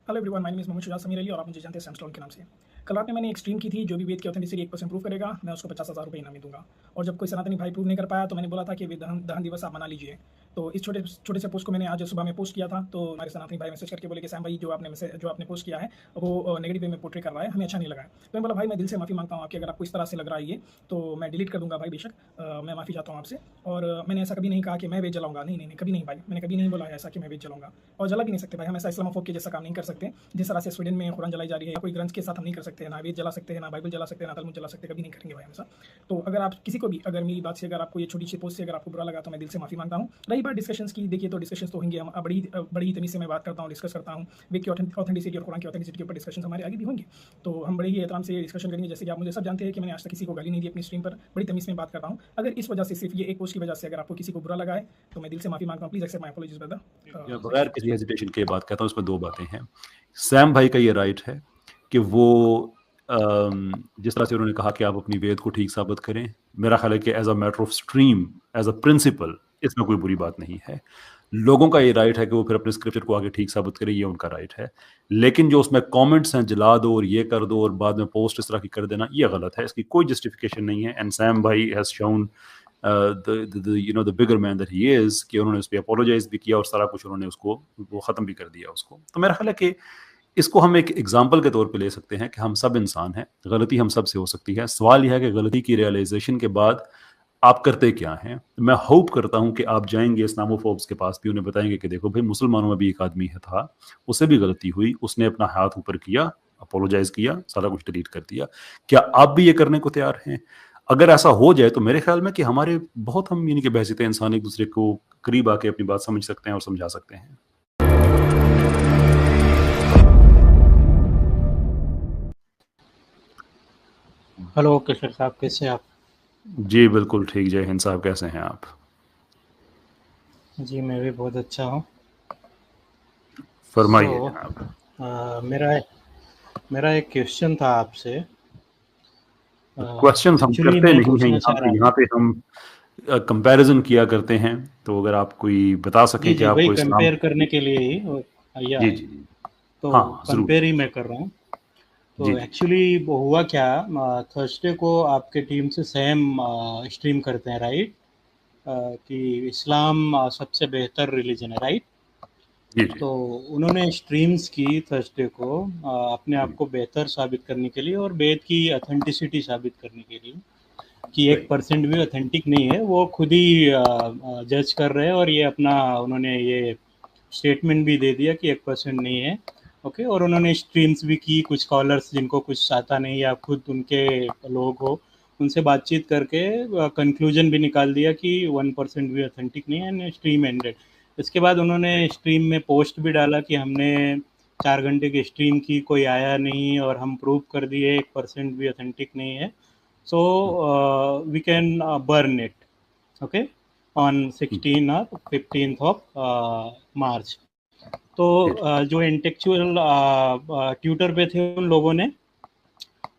Hello everyone, my name is Mohammed Shujat Sameer Ali और आप मुझे जानते हैं सैमस्टोन के नाम से। कल रात में मैंने एक स्ट्रीम की थी, जो भी वेद की ऑथेंटिसिटी 1% प्रूव करेगा, मैं उसको 50,000 रुपये इनामी दूँगा। और जब कोई सनातनी भाई प्रूव नहीं कर पाया, तो मैंने बोला था कि दहन दहन दिवस आप मना लीजिए। तो इस छोटे छोटे से पोस्ट को मैंने आज सुबह में पोस्ट किया था, तो हमारे सनातनी भाई मैसेज करके बोले कि सैम भाई, जो आपने पोस्ट किया है, वो नेगेटिव वे में पोर्ट्रे कर रहा है, हमें अच्छा नहीं लगा है। तो मैं बोला, भाई मैं दिल से माफ़ी माँगता हूँ आपकी, अगर आपको इस तरह से लग रहा है ये, तो मैं डिलीट कर दूँगा भाई बेशक। मैं माफ़ी चाहता हूँ आपसे। और मैंने ऐसा कभी नहीं कहा कि मैं वेद जलाऊँगा, नहीं, नहीं, नहीं, कभी नहीं भाई, मैंने कभी नहीं बोला है ऐसा कि मैं वेद जलाऊँगा। और जला भी नहीं सकते भाई, हम ऐसा इस्लामोफोब के जैसा काम नहीं कर सकते। जिस तरह से स्वीडन में कुरान जलाई जा रही है, या कोई ग्रंथ के साथ हम नहीं कर सकते, ना वेद जला सकते हैं, ना बाइबल जला सकते हैं, ना तलमुद जला सकते हैं, कभी नहीं करेंगे भाई हम ऐसा। तो अगर आप किसी को भी, अगर मेरी बात से, अगर आपको ये छोटी सी पोस्ट से अगर आपको बुरा लगा, तो मैं दिल से माफ़ी मांगता हूँ। रही बात डिस्कशंस की, देखिए तो डिस्कशंस तो होंगे, हम बड़ी तमीज़ से मैं बात करता हूँ, डिस्कस करता हूँ। वेद की ऑथेंटिसिटी और कुरान की ऑथेंटिसिटी के ऊपर डिस्कशन हमारे आगे भी होंगे। तो हम बड़े ही एहतराम से डिस्कशन करेंगे। जैसे कि आप मुझे सब जानते हैं कि मैंने आज तक किसी को गाली नहीं दी अपनी स्ट्रीम पर, बड़ी तमीज़ में बात करता हूँ। अगर इस वजह से, सिर्फ ये एक पोस्ट की वजह से अगर आपको किसी को बुरा लगा है, तो मैं दिल से माफ़ी मांगता हूँ। Please accept my apologies brother. या थैंक बगैर किसी हेजिटेशन के बात कहता हूँ, इसमें दो बातें हैं। सैम भाई का ये राइट है कि वो जिस तरह से उन्होंने कहा कि आप अपनी वेद को ठीक साबित करें, मेरा ख्याल है कि as a matter of stream, as a principle, इसमें कोई बुरी बात नहीं है। लोगों का ये राइट है कि वो फिर अपने स्क्रिप्चर को आगे ठीक साबित करें, ये उनका राइट है। लेकिन जो उसमें कमेंट्स हैं, जला दो और ये कर दो और बाद में पोस्ट इस तरह की कर देना, ये गलत है। इसकी कोई जस्टिफिकेशन नहीं है। एंड सैम भाई has shown the bigger man that he is, कि उन्होंने उस पर अपोलोजाइज भी किया और सारा कुछ उन्होंने उसको वो ख़त्म भी कर दिया उसको। तो मेरा ख्याल है कि इसको हम एक एग्जाम्पल के तौर पे ले सकते हैं कि हम सब इंसान हैं, गलती हम सब से हो सकती है। सवाल यह है कि गलती की रियलाइजेशन के बाद आप करते क्या हैं। मैं होप करता हूं कि आप जाएंगे इस्लामोफोब्स के पास भी, उन्हें बताएंगे कि देखो भाई, मुसलमानों में भी एक आदमी है था, उससे भी गलती हुई, उसने अपना हाथ ऊपर किया, अपोलोजाइज किया, सारा कुछ डिलीट कर दिया। क्या आप भी ये करने को तैयार हैं? अगर ऐसा हो जाए तो मेरे ख्याल में कि हमारे बहुत, हम यानी कि बहसीत इंसान एक दूसरे को करीब आके अपनी बात समझ सकते हैं और समझा सकते हैं। हेलो किशोर साहब, कैसे हैं आप? जी बिल्कुल ठीक। जय हिंद साहब, कैसे हैं आप? जी मैं भी बहुत अच्छा हूँ। सो फरमाइए जनाब। मेरा मेरा एक क्वेश्चन था आपसे। क्वेश्चन हम एक्चुअली करते मैं नहीं हैं पूछना यहाँ चाह पे, रहा यहाँ था। पे हम कंपैरिजन किया करते हैं। तो अगर आप कोई बता सकें जी कि जी, वही आपको इस्लाम। कंपेयर करने के लिए ही आया जी है। जी जी। तो हाँ जरूर। कंपेयर ही मैं कर रहा हूँ। जी तो जी। एक्चुअली वो हुआ क्या, थर्सडे को आपके टीम से सेम स्ट्रीम करते हैं, राइट? कि इस्लाम सबसे बेहतर रिलीजन है, राइट? जी जी। तो उन्होंने स्ट्रीम्स की थर्सडे को अपने आप हम्म, को बेहतर साबित करने के लिए और वेद की ऑथेंटिसिटी साबित करने के लिए कि सही। 1% भी ऑथेंटिक नहीं है, वो खुद ही जज कर रहे हैं। और ये अपना उन्होंने ये स्टेटमेंट भी दे दिया कि 1% नहीं है। ओके, और उन्होंने स्ट्रीम्स भी की, कुछ कॉलर्स जिनको कुछ आता नहीं या खुद उनके लोग हो, उनसे बातचीत करके कंक्लूजन भी निकाल दिया कि 1% भी ऑथेंटिक नहीं है, एंड स्ट्रीम एंडेड। इसके बाद उन्होंने सही। स्ट्रीम में पोस्ट भी डाला कि हमने 4 घंटे की स्ट्रीम की, कोई आया नहीं और हम प्रूव कर दिए 1% भी ऑथेंटिक नहीं है। So hmm, we can burn it, okay, on hmm, 16 or 15th of March. तो जी जी। जो इंटेलेक्चुअल ट्विटर पे थे, उन लोगों ने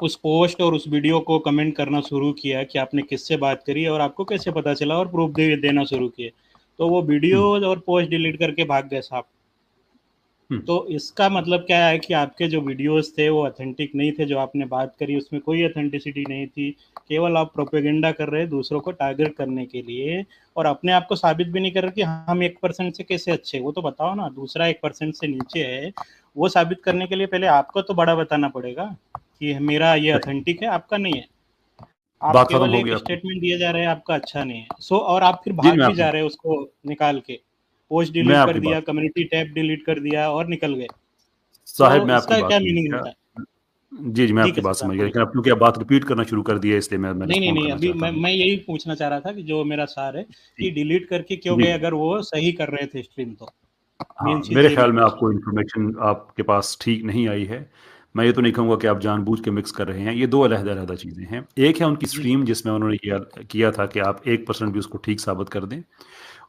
उस पोस्ट और उस वीडियो को कमेंट करना शुरू किया कि आपने किससे बात करी और आपको कैसे पता चला, और प्रूफ देना शुरू किए। तो वो वीडियो हम्म, और पोस्ट डिलीट करके भाग गए साहब। हम्म, तो इसका मतलब क्या है कि आपके जो वीडियोस थे वो ऑथेंटिक नहीं थे, जो आपने बात करी उसमें कोई ऑथेंटिसिटी नहीं थी। केवल आप प्रोपेगेंडा कर रहे हैं दूसरों को टारगेट करने के लिए, और अपने आप को साबित भी नहीं कर रहे कि हम 1% से कैसे अच्छे, वो तो बताओ ना। दूसरा 1% से नीचे है, वो साबित करने के लिए पहले आपको तो बड़ा बताना पड़ेगा कि मेरा ये सही। ऑथेंटिक है, आपका नहीं है। आप बात खत्म केवल एक होगी आपकी। स्टेटमेंट दिए जा रहे हैं आपका अच्छा नहीं है। सो और आप फिर जी भाग मैं भी आपकी जा रहे हैं उसको निकाल के, पोस्ट मैं डिलीट कर आपकी दिया, बात कम्युनिटी टैब डिलीट कर दिया और निकल गए। साहिब, तो मैं आपकी इसका बात क्या समझ मीनिंग गया। होता है? जी जी, मैं जी आपकी कैसे बात साहब, समझ गया, बोलिए। लेकिन अब क्योंकि आप बात रिपीट करना शुरू कर दिया है, इसलिए मैं नहीं नहीं रिस्पॉन्ड नहीं, करना अभी चाहता हूँ। मैं यही पूछना चाह रहा था कि जो मेरा सार है जी कि डिलीट करके क्यों जी गए, जी। अगर वो सही कर रहे थे स्ट्रीम तो। हाँ, मेन चीज मेरे ये मैं ख्याल में पूछ रहा आपको इन्फॉर्मेशन आपके पास ठीक नहीं आई है। मैं ये तो नहीं कहूँगा कि आप जानबूझ के मिक्स कर रहे हैं, ये दो अलग-अलग चीज़ें हैं। एक है उनकी हूँ। जी जी। स्ट्रीम जिसमें उन्होंने किया किया था कि आप 1% भी उसको ठीक साबित कर दें,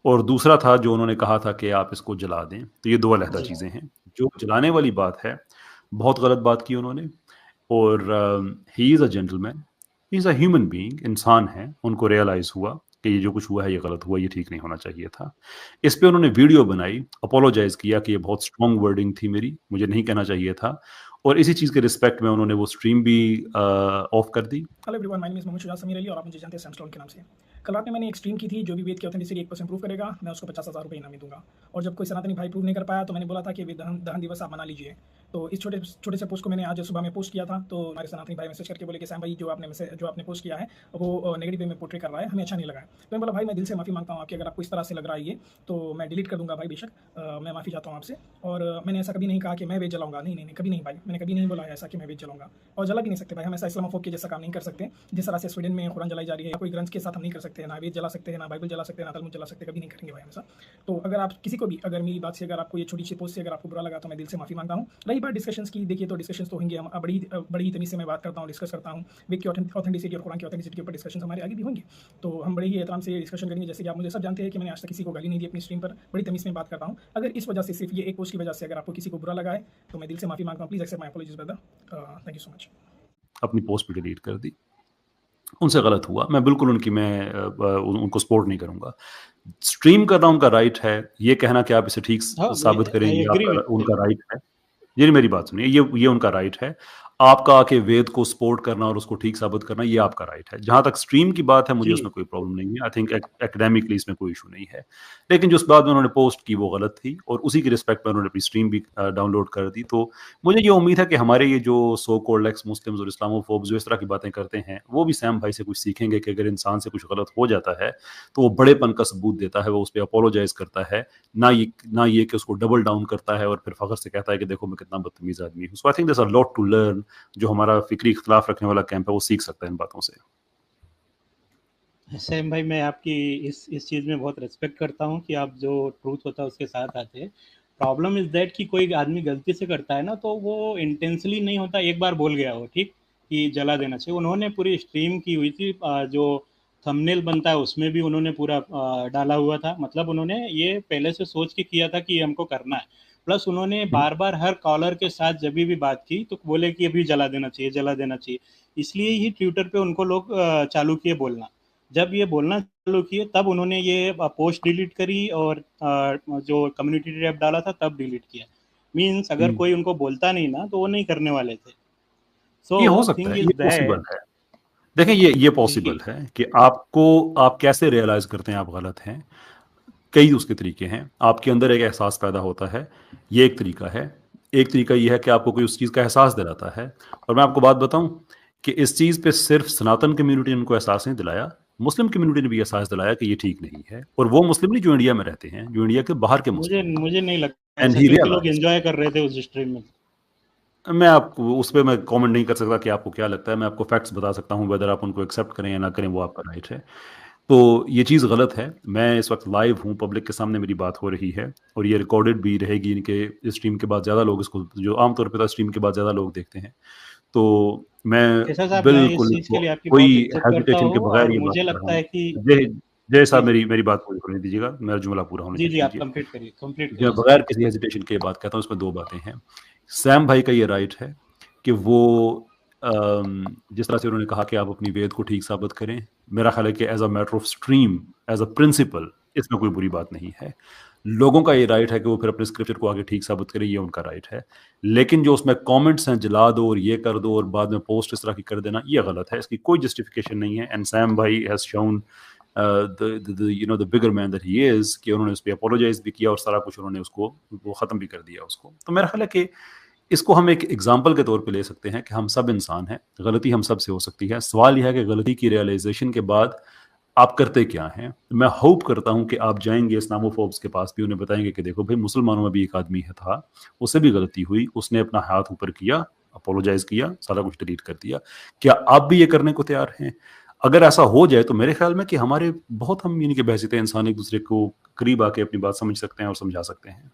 और दूसरा था जो उन्होंने कहा था कि आप इसको जला दें। तो ये दो अलग जी चीज़ें हैं। जो जलाने वाली बात है, बहुत गलत बात की उन्होंने। और he is a gentleman, he is a human being, इंसान है, उनको रियलाइज़ हुआ। कि ये जो कुछ हुआ है ये गलत हुआ, ये ठीक नहीं होना चाहिए था। इस पे उन्होंने वीडियो बनाई, अपोलोजाइज किया कि ये बहुत स्ट्रॉन्ग वर्डिंग थी मेरी, मुझे नहीं कहना चाहिए था, और इसी चीज़ के रिस्पेक्ट में उन्होंने वो स्ट्रीम भी ऑफ कर दी। Hello everyone, my name is Mohammad Shujat Sameer Ali और आप मुझे जानते हैं सैम स्टोन के नाम से। कल रात में मैंने एक स्ट्रीम की थी, जो भी वेद की ऑथेंटिसिटी 1% प्रूव करेगा मैं उसको 50,000 रुपये इनामी दूंगा। और जब कोई सनातनी भाई प्रूव नहीं कर पाया तो मैंने बोला था कि दहन दिवस आप मना लीजिए। तो इस छोटे छोटे से पोस्ट को मैंने आज सुबह में पोस्ट किया था, तो हमारे सनातनी भाई मैसेज करके बोले कि सैम भाई जो आपने पोस्ट किया है वो नेगेटिव वे में पोर्ट्रे कर रहा है, हमें अच्छा नहीं लगा है। तो मैं बोला भाई मैं दिल से माफ़ी मांगता हूँ आपकी, अगर आपको इस तरह से लग रहा है ये तो मैं डिलीट कर दूंगा भाई, बेशक मैं माफ़ी चाहता हूँ आपसे। और मैंने ऐसा कभी नहीं कहा कि मैं वेद जलाऊंगा, नहीं नहीं नहीं, कभी नहीं भाई, मैंने कभी नहीं बोला है ऐसा कि मैं वेद जलाऊंगा, और जला भी नहीं सकते भाई। हम ऐसा इस्लामोफोब के जैसा काम नहीं कर सकते जिस तरह से स्वीडन में कुरान जलाई जा रही है, कोई ग्रंथ के साथ हम नहीं कर सकते, ना वेद जला सकते हैं, ना बाइबल जला सकते हैं, ना तलमुद जला सकते, कभी नहीं करेंगे भाई हमेशा। तो अगर आप किसी को भी, अगर मेरी बात से, अगर आपको ये छोटी सी पोस्ट से अगर आपको बुरा लगा तो मैं दिल से माफी मांगता हूँ। रही बात डिस्कशंस की, देखिए तो डिस्कशंस तो होंगे, हम बड़ी तमीज से मैं बात करता हूँ, डिस्कस करता हूँ। वेद की ऑथेंटिसिटी और कुरान की ऑथेंटिसिटी के ऊपर डिस्कशन हमारे आगे भी होंगे, तो हम बड़े ही एहतराम से डिस्कशन करेंगे। जैसे कि आप मुझे सब जानते हैं कि मैंने आज तक किसी को गाली नहीं दी अपनी स्ट्रीम पर, बड़ी तमीज में बात करता हूँ। अगर इस वजह से, सिर्फ ये एक पोस्ट की वजह से अगर आपको किसी को बुरा लगा है तो मैं दिल से माफी मांगता हूँ। Please accept my apologies brother, thank you so much. अपनी पोस्ट भी डिलीट कर दी, उनसे गलत हुआ, मैं बिल्कुल उनको सपोर्ट नहीं करूंगा। स्ट्रीम करना उनका राइट है, ये कहना कि आप इसे ठीक साबित करें आई ये एग्री उनका राइट है। ये मेरी बात सुनिए, ये उनका राइट है। आपका आके वेद को सपोर्ट करना और उसको ठीक साबित करना ये आपका राइट है। जहां तक स्ट्रीम की बात है मुझे जी उसमें कोई प्रॉब्लम नहीं है, आई थिंक एकेडमिकली इसमें कोई इशू नहीं है। लेकिन जो उस बाद में उन्होंने पोस्ट की वो गलत थी, और उसी की रिस्पेक्ट में उन्होंने अपनी स्ट्रीम भी डाउनलोड कर दी। तो मुझे ये उम्मीद है कि हमारे ये जो सो कॉल्ड एक्स मुस्लिम्स और इस्लामोफोब्स जो इस तरह की बातें करते हैं वो भी सैम भाई से कुछ सीखेंगे कि अगर इंसान से कुछ गलत हो जाता है तो वो बड़ेपन का सबूत देता है, वो उस पर अपोलोजाइज करता है, ना ये कि उसको डबल डाउन करता है और फिर फखर से कहता है कि देखो मैं कितना बदतमीज आदमी हूँ। So I think there is a lot to learn. जो हमारा फिक्री इख्तिलाफ रखने वाला कैंप है वो सीख सकता है इन बातों से। सैम भाई, मैं आपकी इस चीज़ में बहुत रिस्पेक्ट करता हूँ कि आप जो ट्रूथ होता है उसके साथ आते हैं। प्रॉब्लम इज़ दैट कि कोई आदमी गलती से करता है ना, तो वो इंटेंशनली नहीं होता, एक बार बोल गया हो ठीक कि जला देना चाहिए। उन्होंने पूरी स्ट्रीम की हुई थी, जो थंबनेल बनता है उसमें भी उन्होंने पूरा डाला हुआ था, मतलब उन्होंने ये पहले से सोच के किया था कि ये हमको करना है। प्लस उन्होंने बार बार हर कॉलर के साथ जब भी बात की तो बोले कि अभी जला देना चाहिए, जला देना चाहिए। इसलिए ही ट्विटर पे उनको लोग चालू किए बोलना। जब ये बोलना चालू किए तब उन्होंने ये पोस्ट डिलीट करी, और जो कम्युनिटी टैब डाला था तब डिलीट किया। मीन्स अगर कोई उनको बोलता नहीं ना तो वो नहीं करने वाले थे। ये हो सो सकता थिंग है, इज ये पॉसिबल दैट। है। देखें ये जी पॉसिबल है कि आप कैसे रियलाइज करते हैं आप गलत हैं। कई उसके तरीके हैं, आपके अंदर एक एहसास पैदा होता है, ये एक तरीका है। एक तरीका ये है कि आपको कोई उस चीज़ का एहसास दिलाता है। और मैं आपको बात बताऊं कि इस चीज़ पे सिर्फ सनातन कम्युनिटी ने उनको एहसास नहीं दिलाया, मुस्लिम कम्युनिटी ने भी एहसास दिलाया कि ये ठीक नहीं है। और वो मुस्लिम नहीं जो इंडिया में रहते हैं, जो इंडिया के बाहर के मुझे मुस्लिम हैं। मुझे नहीं लगता एंड ऐसा, ही क्योंकि लोग रियलाइज्ड। एंजॉय कर रहे थे उस स्ट्रीम में। मैं आपको उस पर मैं कमेंट नहीं कर सकता कि आपको क्या लगता है, मैं आपको फैक्ट्स बता सकता हूँ, वेदर आप उनको एक्सेप्ट करें या ना करें वो आपका राइट है। तो ये चीज़ गलत है। मैं इस वक्त लाइव हूँ, पब्लिक के सामने मेरी बात हो रही है, और ये रिकॉर्डेड भी रहेगी। इनके स्ट्रीम के बाद ज़्यादा लोग इसको, जो आमतौर पर स्ट्रीम के बाद ज़्यादा लोग देखते हैं, तो मैं कैसा साहब, मैं इस बिल्कुल चीज़ के लिए आपकी कोई बहुत इज्जत करता हेजिटेशन के हूँ, बगैर और ये बात मुझे कर रहा लगता हूँ। है कि जय जय जी साहब, मेरी बात पूरी होने दीजिएगा, मेरा जुमला पूरा होने जी जी, आप दीजिए। कंप्लीट जो करिए सर। बगैर किसी हेजिटेशन के बात कहता हूँ, उसमें दो बातें हैं। सैम भाई का ये राइट है कि वो जिस तरह से उन्होंने कहा कि आप अपनी वेद को ठीक साबित करें, मेरा ख्याल है कि as a matter of stream, as a principle, इसमें कोई बुरी बात नहीं है। लोगों का ये राइट है कि वो फिर अपने स्क्रिप्चर को आगे ठीक साबित करें, ये उनका राइट है। लेकिन जो उसमें कमेंट्स हैं, जला दो और ये कर दो और बाद में पोस्ट इस तरह की कर देना, ये गलत है, इसकी कोई जस्टिफिकेशन नहीं है। एंड सैम भाई has shown the bigger man that he is, कि उन्होंने उस पर अपोलोजाइज भी किया और सारा कुछ उन्होंने उसको वो ख़त्म भी कर दिया उसको। तो मेरा ख्याल है कि इसको हम एक एग्जाम्पल के तौर पे ले सकते हैं कि हम सब इंसान हैं, गलती हम सब से हो सकती है। सवाल यह है कि गलती की रियलाइजेशन के बाद आप करते क्या हैं। मैं होप करता हूं कि आप जाएंगे इस्लामोफोब्स के पास भी, उन्हें बताएंगे कि देखो भाई, मुसलमानों में भी एक आदमी है था, उससे भी गलती हुई, उसने अपना हाथ ऊपर किया, अपोलोजाइज किया, सारा कुछ डिलीट कर दिया। क्या आप भी ये करने को तैयार हैं? अगर ऐसा हो जाए तो मेरे ख्याल में कि हमारे बहुत, हम यानी कि बहसीत इंसान एक दूसरे को करीब आके अपनी बात समझ सकते हैं और समझा सकते हैं।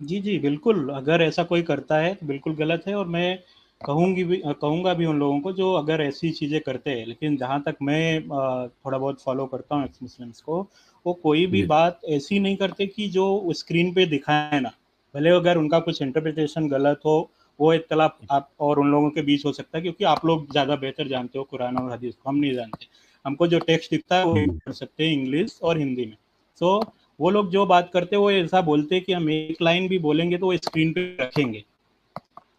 जी जी, बिल्कुल, अगर ऐसा कोई करता है तो बिल्कुल गलत है, और मैं कहूँगा भी उन लोगों को जो अगर ऐसी चीज़ें करते हैं। लेकिन जहाँ तक मैं थोड़ा बहुत फॉलो करता हूँ एक्स मुस्लिम्स को, वो कोई भी जी बात ऐसी नहीं करते कि जो स्क्रीन पे दिखाए ना। भले अगर उनका कुछ इंटरप्रिटेशन गलत हो, वो इख्तलाफ आप और उन लोगों के बीच हो सकता है, क्योंकि आप लोग ज़्यादा बेहतर जानते हो कुरान और हदीस को, हम नहीं जानते। हमको जो टेक्स्ट दिखता है वो कर सकते हैं इंग्लिश और हिंदी में। सो वो लोग जो बात करते हैं वो ऐसा बोलते हैं कि हम एक लाइन भी बोलेंगे तो वो स्क्रीन पे रखेंगे।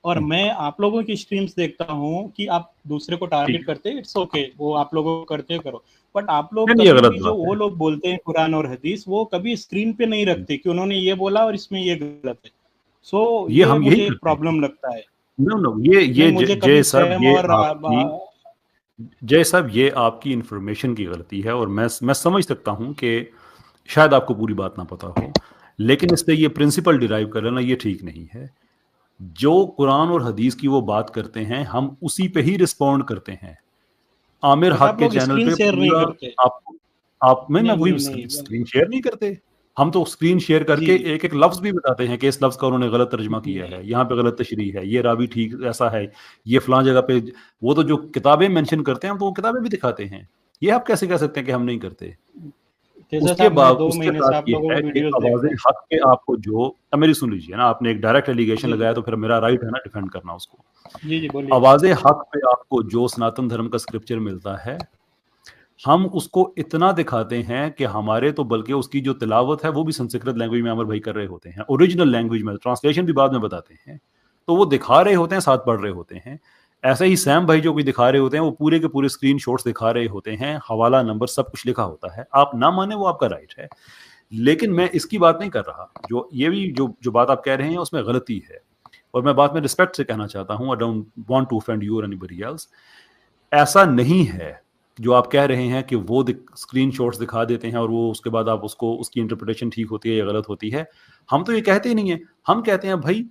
और मैं आप लोगों की स्ट्रीम्स देखता हूँ कि आप दूसरे को टारगेट करते हैं, इट्स ओके, वो आप लोगों को करते करो, बट आप लोग नहीं, ये कभी गलत भी जो बात वो है। लोग बोलते हैं कुरान और हदीस वो कभी स्क्रीन पे नहीं रखते कि उन्होंने ये बोला और इसमें ये गलत है। सो ये ये हम यही मुझे एक करते हैं। प्रॉब्लम लगता है। नो नो, नहीं, मुझे जय कभी साहब, सैम ये और आपकी जय साहब, ये आपकी इंफॉर्मेशन की गलती है, और मैं समझ सकता हूं कि शायद आपको पूरी बात ना पता हो, लेकिन इससे ये प्रिंसिपल डिराइव कर लेना ये ठीक नहीं है। जो कुरान और हदीस की वो बात करते हैं, हम उसी पे ही रिस्पॉन्ड करते हैं। आमिर बट हक आप के लोग चैनल स्क्रीन पे शेयर नहीं पूरा करते। आप मैं नहीं वही नहीं नहीं, स्क्रीन शेयर नहीं करते। हम तो स्क्रीन शेयर जी करके जी एक एक लफ्ज भी बताते हैं कि इस लफ्ज का उन्होंने गलत तर्जमा जी किया है, यहाँ पे गलत तशरीह है, ये रावी ठीक ऐसा है, ये फलां जगह पे। वो तो जो किताबें मेंशन करते हैं हम तो वो किताबें भी दिखाते हैं। ये आप कैसे कह सकते हैं कि हम नहीं करते? तेजा साहब, मैं 2 उसके महीने से साथ आप ये लोगों है को कि वीडियोस देख आवाज़ रहा हूँ। हक पे आपको जो, अब मेरी सुन लीजिए ना, आपने एक डायरेक्ट एलिगेशन जी जी लगाया तो फिर मेरा राइट है ना डिफेंड करना उसको। जी जी, बोलिए। आवाज़ हक पे आपको जो सनातन धर्म का स्क्रिप्चर मिलता है, हम उसको इतना दिखाते हैं कि हमारे तो, बल्कि उसकी जो तिलावत है वो भी संस्कृत लैंग्वेज में अमर भाई कर रहे होते हैं, ओरिजिनल लैंग्वेज में, ट्रांसलेशन भी बाद में बताते हैं, तो वो दिखा रहे होते हैं, साथ पढ़ रहे होते हैं। ऐसे ही सैम भाई जो भी दिखा रहे होते हैं वो पूरे के पूरे स्क्रीन शॉट्स दिखा रहे होते हैं, हवाला नंबर सब कुछ लिखा होता है। आप ना माने वो आपका राइट है, लेकिन मैं इसकी बात नहीं कर रहा। जो ये भी जो जो बात आप कह रहे हैं उसमें गलती है, और मैं बात में रिस्पेक्ट से कहना चाहता हूं, I don't want to offend you और एनीबॉडी एल्स। ऐसा नहीं है जो आप कह रहे हैं कि वो स्क्रीन शॉट्स दिखा देते हैं और वो उसके बाद आप उसको, उसकी इंटरप्रिटेशन ठीक होती है या गलत होती है। हम तो ये कहते ही नहीं है। हम कहते हैं भाई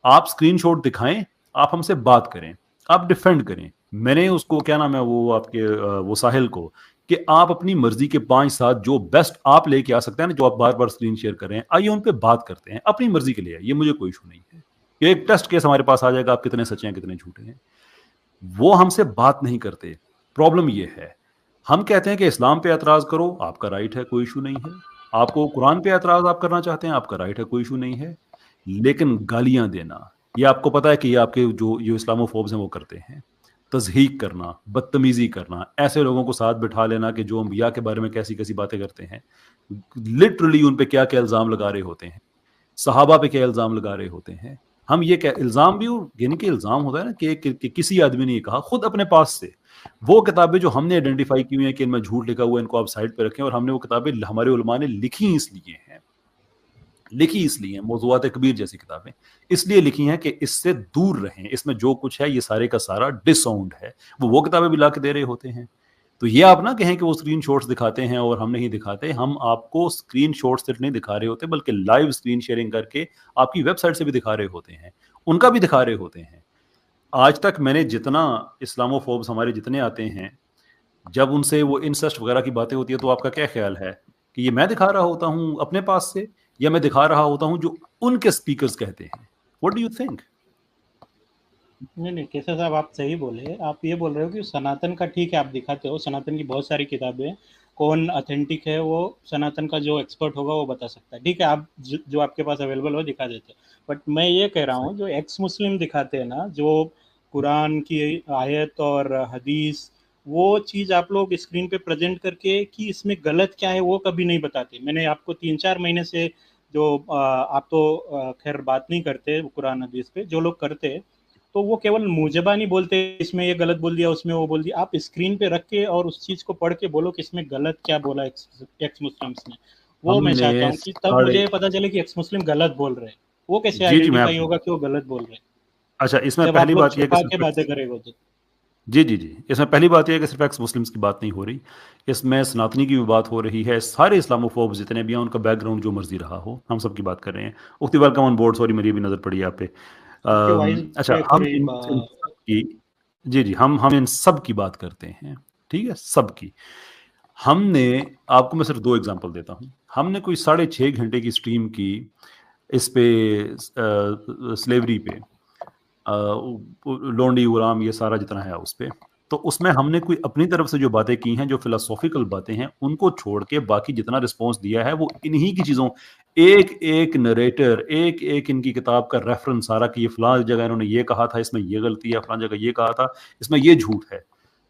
आप स्क्रीन शॉट दिखाएं, आप हमसे बात करें, आप डिफेंड करें। मैंने उसको, क्या नाम है वो आपके, वो साहिल को, कि आप अपनी मर्जी के 5-7 जो बेस्ट आप लेके आ सकते हैं ना, जो आप बार बार स्क्रीन शेयर कर रहे हैं, आइए उन पे बात करते हैं अपनी मर्जी के लिए। ये मुझे कोई इशू नहीं है। ये एक टेस्ट केस हमारे पास आ जाएगा, आप कितने सच्चे हैं कितने झूठे हैं। वो हमसे बात नहीं करते। प्रॉब्लम ये है, हम कहते हैं कि इस्लाम पे एतराज करो, आपका राइट है, कोई इशू नहीं है। आपको कुरान पे एतराज आप करना चाहते हैं, आपका राइट है, कोई इशू नहीं है। लेकिन गालियां देना, ये आपको पता है कि ये आपके जो इस्लामोफोब्स हैं वो करते हैं। तज़हीक करना, बदतमीजी करना, ऐसे लोगों को साथ बिठा लेना कि जो अंबिया के बारे में कैसी कैसी बातें करते हैं, लिटरली उन पे क्या क्या इल्ज़ाम लगा रहे होते हैं, सहाबा पे क्या इल्ज़ाम लगा रहे होते हैं। हम ये क्या इल्ज़ाम भी, यानी कि इल्ज़ाम होता है ना कि किसी आदमी ने ये कहा खुद अपने पास से। वो किताबें जो हमने आइडेंटिफाई की हुई हैं कि इनमें झूठ लिखा हुआ है, इनको आप साइड पे रखें, और हमने वो किताबें हमारे उलमा ने लिखी इसलिए हैं, मौज़ूआत कबीर जैसी किताबें इसलिए लिखी हैं कि इससे दूर रहें, इसमें जो कुछ है ये सारे का सारा डिसऑन्ड है। वो किताबें भी ला के दे रहे होते हैं। तो ये आप ना कहें कि वो स्क्रीन शॉट्स दिखाते हैं और हम नहीं दिखाते। हम आपको स्क्रीन शॉट्स सिर्फ नहीं दिखा रहे होते, बल्कि लाइव स्क्रीन शेयरिंग करके आपकी वेबसाइट से भी दिखा रहे होते हैं, उनका भी दिखा रहे होते हैं। आज तक मैंने जितना, इस्लामोफोब्स हमारे जितने आते हैं, जब उनसे वो इंसेस्ट वगैरह की बातें होती है, तो आपका क्या ख्याल है कि ये मैं दिखा रहा होता हूँ अपने पास से, या मैं दिखा रहा होता हूँ जो उनके स्पीकर्स कहते हैं? What do you think? नहीं नहीं, कैसे साहब, आप सही बोले। आप ये बोल रहे हो कि सनातन का ठीक है, आप दिखाते हो, सनातन की बहुत सारी किताबें हैं, कौन ऑथेंटिक है वो सनातन का जो एक्सपर्ट होगा वो बता सकता है, ठीक है, आप जो आपके पास अवेलेबल हो दिखा देते हो। बट मैं ये कह रहा हूँ जो एक्स मुस्लिम दिखाते हैं ना, जो कुरान की आयत और हदीस, वो चीज़ आप लोग स्क्रीन पे प्रेजेंट करके कि इसमें गलत क्या है वो कभी नहीं बताते। मैंने आपको 3-4 महीने से जो आप तो खैर बात नहीं करते कुरान हदीस पे, जो लोग करते तो वो केवल मुजबानी बोलते इसमें ये गलत बोल दिया, उसमें वो बोल दिया। आप स्क्रीन पे रख के और उस चीज को पढ़ के बोलो कि इसमें गलत क्या बोला एक्स मुस्लिम्स ने। वो मैं हमने चाहता हूँ कि तब साढ़े, मुझे पता चले कि एक्स मुस्लिम गलत बोल रहे हैं। वो कैसे जी जी, मैं आइडेंटिफाई आपको, होगा कि वो गलत बोल रहे हैं अच्छा, इसमें जब पहली आप लोग बात यह है कि छुपा के सिर्फ, बातें करेंगे तो? जी जी जी, इसमें पहली बात यह है कि सिर्फ एक्स मुस्लिम्स की बात नहीं हो रही, इसमें सनातनी की भी बात हो रही है। सारे इस्लामोफोब्स जितने भी हैं, उनका बैकग्राउंड जो मर्जी रहा हो, हम सब की बात कर रहे हैं। उख्ती वेलकम ऑन बोर्ड, सॉरी मेरी भी नज़र पड़ी आप पे। आपके वॉइस अच्छा, ब्रेक हो हम रही इन सब की, जी जी, हम इन सब की बात करते हैं, ठीक है, सब की। हमने, आपको मैं सिर्फ 2 एग्जांपल देता हूं। हमने कोई 6.5 घंटे की स्ट्रीम की इस पे, स्लेवरी पे, लोंडी गुलाम, ये सारा जितना है उस पे। तो उसमें हमने कोई अपनी तरफ से जो बातें की हैं, जो फिलोसॉफिकल बातें हैं, उनको छोड़ के बाकी जितना रिस्पॉन्स दिया है वो इन्हीं की चीज़ों, एक एक नरेटर, एक एक इनकी किताब का रेफरेंस सारा कि ये फलां जगह इन्होंने ये कहा था, इसमें ये गलती है, फलां जगह ये कहा था, इसमें ये झूठ है।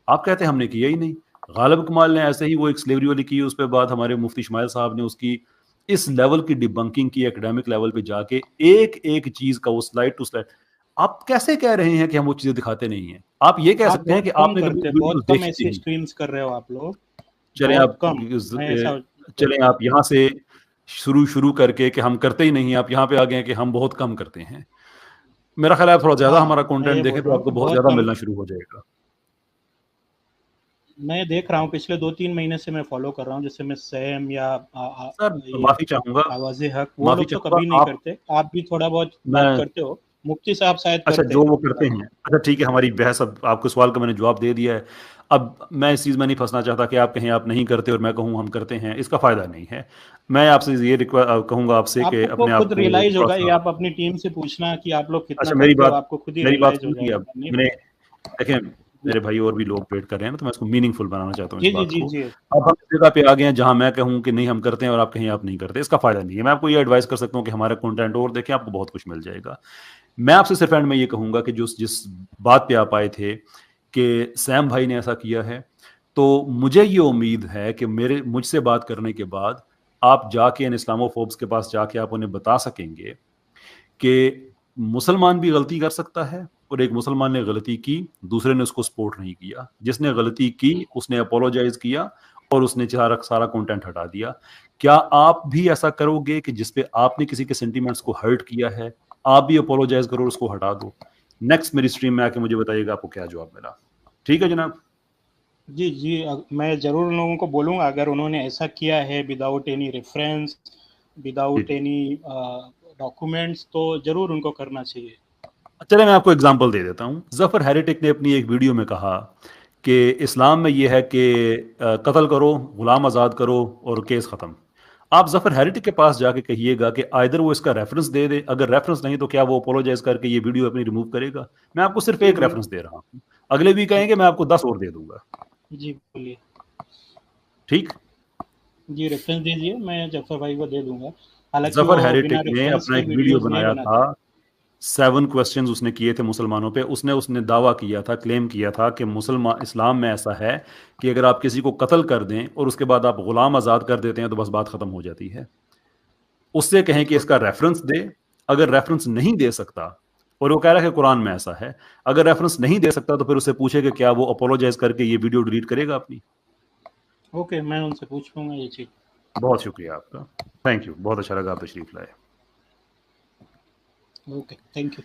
आप कहते हैं हमने किया ही नहीं। गालिब कमाल ने ऐसे ही वो एक स्लेवरी वाली की, उस पर बात हमारे मुफ्ती इस्माइल साहब ने उसकी इस लेवल की डिबंकिंग की एकेडमिक लेवल पे जाके, एक एक चीज का वो स्लाइड टू स्लाइड। आप कैसे कह रहे हैं कि हम वो चीजें दिखाते नहीं हैं? आप ये कह आप सकते हैं बहुत कि कम आपने कभी करते, वीडियो बहुत कम देखी ऐसी नहीं। स्ट्रीम्स कर रहे हो आप लोग, चलें बहुत आप कम। मैं ऐसा चलें आप यहाँ से शुरू शुरू करके कि हम करते ही नहीं, आप यहाँ पे आ गए हैं कि हम बहुत कम करते हैं। मेरा ख्याल है आप थोड़ा ज्यादा हाँ, हमारा मैं ये कंटेंट बोल देखें रहा तो हूँ आपको कि बहुत बहुत ज्यादा कम। मिलना शुरू हो जाएगा। मैं देख रहा हूँ पिछले 2-3 महीने से मैं फॉलो कर रहा हूँ, जैसे मैं सैम या सर ये माफी चाहूंगा, आवाज़े हक, वो माफी लोग तो चाहूंगा कभी नहीं आप, करते। आप भी थोड़ा बहुत बात मैं, करते हो, मुफ्ती साहब शायद अच्छा करते जो हैं वो थोड़ा करते हैं, बहुत। अच्छा ठीक है, हमारी बहस, अब आपके सवाल का मैंने जवाब दे दिया है। अब मैं इस चीज़ में नहीं फंसना चाहता कि आप कहें आप नहीं करते और मैं कहूँ हम करते हैं, इसका फ़ायदा नहीं है। मैं आपसे ये कहूँगा आपसे कि आपको अपने आप खुद को रियलाइज थोड़ा होगा, ये सा, आप अपनी टीम से पूछना कि आप लोग कितना अच्छा करते हो, आपको खुद ही मेरी बात रियलाइज हो सुनिए। जाएगा। अब मैं नहीं मैंने, पूछ। देखें जी मेरे भाई और भी लोग वेट कर रहे हैं ना, तो मैं इसको मीनिंगफुल बनाना चाहता हूँ इस जी जी बात जी को। जी। अब हम इस जगह पे आ गए हैं जहां मैं कहूँ कि नहीं हम करते हैं और आप कहें आप नहीं करते, इसका फायदा नहीं है। मैं आपको ये एडवाइस कर सकता हूँ कि हमारा कंटेंट और देखें, आपको बहुत कुछ मिल जाएगा। मैं आपसे सिर्फ एंड में ये कहूंगा कि जो जिस बात पे आप आए थे कि सैम भाई ने ऐसा किया है, तो मुझे ये उम्मीद है कि मेरे मुझसे बात करने के बाद आप जाके इन इस्लामोफोब्स के पास जाके आप उन्हें बता सकेंगे कि मुसलमान भी गलती कर सकता है, और एक मुसलमान ने गलती की, दूसरे ने उसको सपोर्ट नहीं किया। जिसने गलती की उसने अपोलोजाइज किया और उसने सारा सारा कंटेंट हटा दिया। क्या आप भी ऐसा करोगे कि जिस पे आपने किसी के सेंटीमेंट्स को हर्ट किया है, आप भी अपोलोजाइज करो और उसको हटा दो? नेक्स्ट मेरी स्ट्रीम में आके मुझे बताइएगा आपको क्या जवाब मिला। ठीक है जनाब? जी जी, मैं ज़रूर उन लोगों को बोलूँगा, अगर उन्होंने ऐसा किया है विदाउट एनी रेफरेंस, जी विदाउट जी। एनी डॉक्यूमेंट्स, तो ज़रूर उनको करना चाहिए। चले मैं आपको एग्जांपल दे देता हूँ। जफर हेरिटिक ने अपनी एक वीडियो में कहा कि इस्लाम में यह है कि कत्ल करो, गुलाम आज़ाद करो और केस ख़त्म। आप जफर हेरिटिक के पास जाके कहिएगा कि आइदर वो इसका रेफरेंस दे दे, अगर रेफरेंस नहीं तो क्या वो अपोलोजाइज करके ये वीडियो अपनी रिमूव करेगा? मैं आपको सिर्फ जी एक बोल रेफरेंस दे रहा हूँ, अगले भी कहेंगे मैं आपको 10 और दे दूंगा। जी बोलिए। ठीक। जी रेफरेंस दीजिए, मैं जफ़र भाई को दे दूँगा। हालाँकि जफर वो बिना हेरिटिक ने रेफरेंस अपना के एक वीडियो वीडियोज़ नहीं बनाया था, बनाते। 7 क्वेश्चंस उसने किए थे मुसलमानों पे। उसने दावा किया था, क्लेम किया था कि मुसलमान इस्लाम में ऐसा है कि अगर आप किसी को कत्ल कर दें और उसके बाद आप गुलाम आज़ाद कर देते हैं तो बस बात ख़त्म हो जाती है। उससे कहें कि इसका रेफरेंस दे, अगर रेफरेंस नहीं दे सकता, और वो कह रहा है कि कुरान में ऐसा है, अगर रेफरेंस नहीं दे सकता तो फिर उससे पूछे कि क्या वो अपोलोजाइज करके ये वीडियो डिलीट करेगा अपनी? ओके, मैं उनसे पूछ लूँगा ये चीज़। बहुत शुक्रिया आपका, थैंक यू, बहुत अच्छा लगा आप तशरीफ लाए। Okay, thank you.